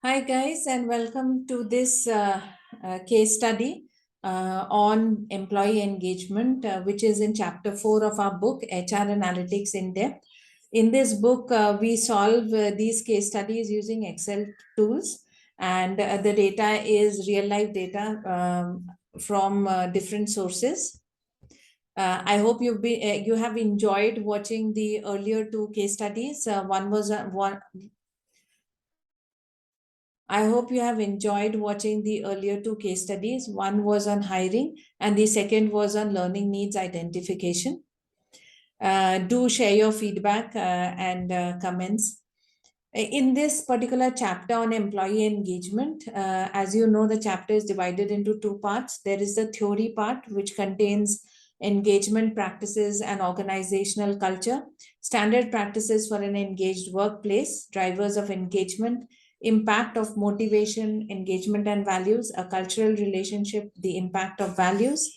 Hi, guys, and welcome to this case study on employee engagement, which is in chapter 4 of our book, HR Analytics in Depth. In this book, we solve these case studies using Excel tools, and the data is real life data from different sources. You have enjoyed watching the earlier two case studies. I hope you have enjoyed watching the earlier two case studies. One was on hiring, and the second was on learning needs identification. Do share your feedback and comments. In this particular chapter on employee engagement, as you know, the chapter is divided into two parts. There is the theory part, which contains engagement practices and organizational culture, standard practices for an engaged workplace, drivers of engagement, impact of motivation, engagement and values, a cultural relationship, the impact of values,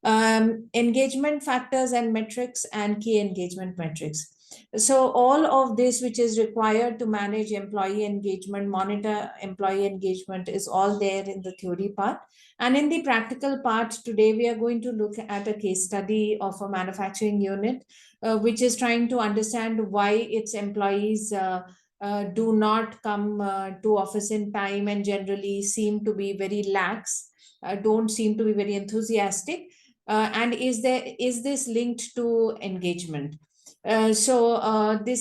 engagement factors and metrics, and key engagement metrics. So all of this which is required to manage employee engagement, monitor employee engagement, is all there in the theory part. And in the practical part, today we are going to look at a case study of a manufacturing unit, which is trying to understand why its employees do not come to office in time and generally seem to be very lax, don't seem to be very enthusiastic. And is this linked to engagement? This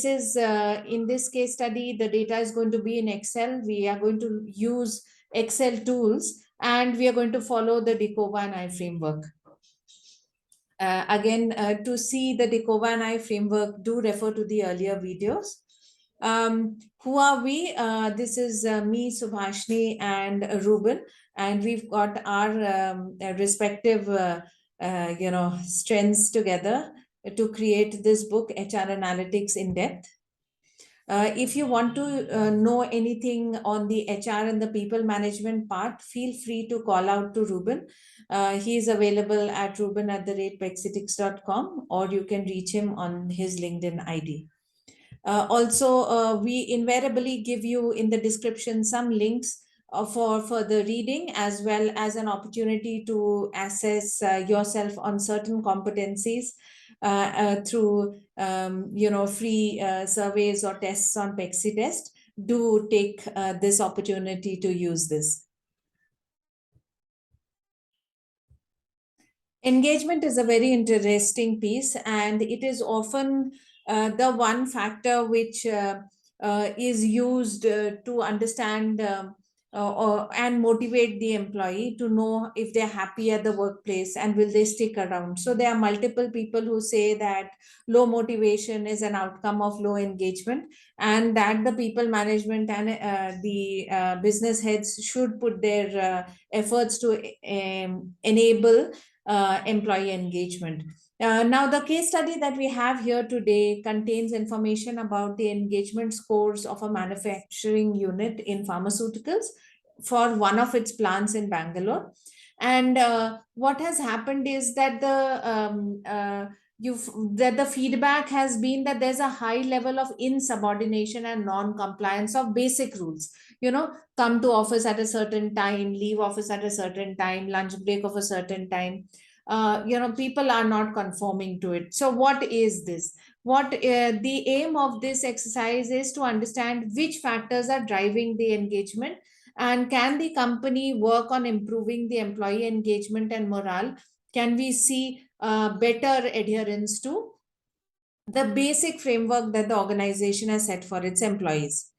is in this case study, the data is going to be in Excel. We are going to use Excel tools, and we are going to follow the Dekova and I framework. To see the Dekova and I framework, do refer to the earlier videos. Who are we? This is me, Subhashni, and Ruben, and we've got our respective, strengths together to create this book, HR Analytics in Depth. If you want to know anything on the HR and the people management part, feel free to call out to Ruben. He is available at ruben@pexitics.com, or you can reach him on his LinkedIn ID. We invariably give you in the description some links for further reading, as well as an opportunity to assess yourself on certain competencies through free surveys or tests on PexiTest. Do take this opportunity to use this. Engagement is a very interesting piece, and it is often the one factor which is used to understand and motivate the employee to know if they're happy at the workplace and will they stick around. So there are multiple people who say that low motivation is an outcome of low engagement, and that the people management and the business heads should put their efforts to enable employee engagement. Now, the case study that we have here today contains information about the engagement scores of a manufacturing unit in pharmaceuticals for one of its plants in Bangalore. And what has happened is that the feedback has been that there's a high level of insubordination and non-compliance of basic rules. Come to office at a certain time, leave office at a certain time, lunch break of a certain time. People are not conforming to it. So what is this? What the aim of this exercise is to understand which factors are driving the engagement, and can the company work on improving the employee engagement and morale? Can we see better adherence to the basic framework that the organization has set for its employees?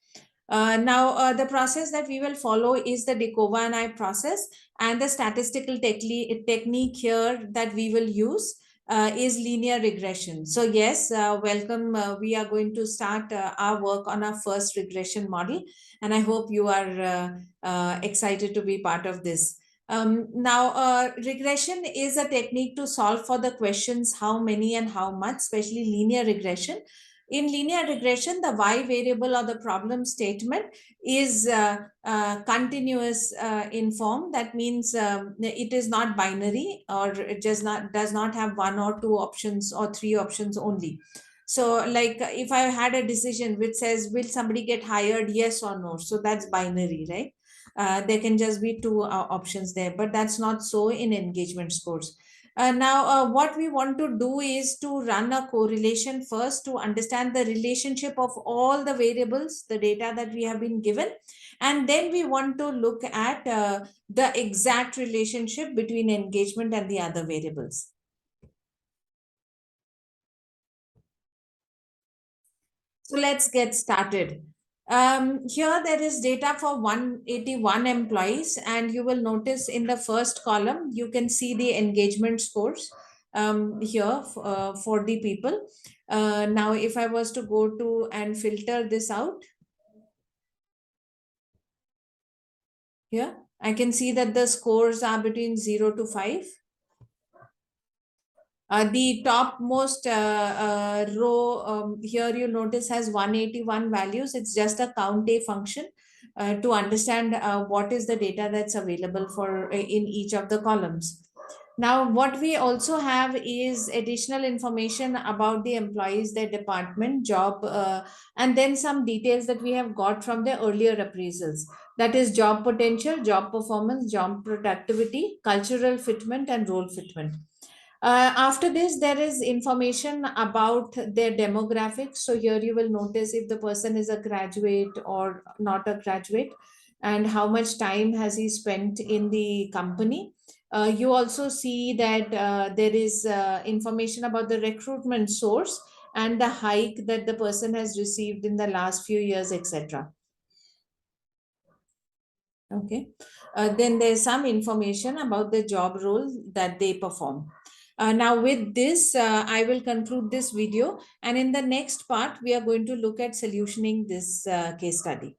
The process that we will follow is the Dekova and I process, and the statistical technique here that we will use is linear regression. So yes, welcome. We are going to start our work on our first regression model, and I hope you are excited to be part of this. Regression is a technique to solve for the questions how many and how much, especially linear regression. In linear regression, the y variable or the problem statement is continuous in form. That means it is not binary, or it does not have one or two options or three options only. So like if I had a decision which says, will somebody get hired, yes or no? So that's binary, right? There can just be two options there, but that's not so in engagement scores. Now, what we want to do is to run a correlation first to understand the relationship of all the variables, the data that we have been given. And then we want to look at the exact relationship between engagement and the other variables. So let's get started. Here there is data for 181 employees, and you will notice in the first column, you can see the engagement scores here for the people. Now, if I was to go to and filter this out here, I can see that the scores are between 0 to 5. The topmost row here you notice has 181 values. It's just a count a function to understand what is the data that's available for in each of the columns. Now, what we also have is additional information about the employees, their department, job, and then some details that we have got from the earlier appraisals. That is job potential, job performance, job productivity, cultural fitment, and role fitment. After this, there is information about their demographics. So here you will notice if the person is a graduate or not a graduate, and how much time has he spent in the company. You also see that there is information about the recruitment source and the hike that the person has received in the last few years, etc. Okay. Then there's some information about the job role that they perform. Now, with this, I will conclude this video. And in the next part, we are going to look at solutioning this case study.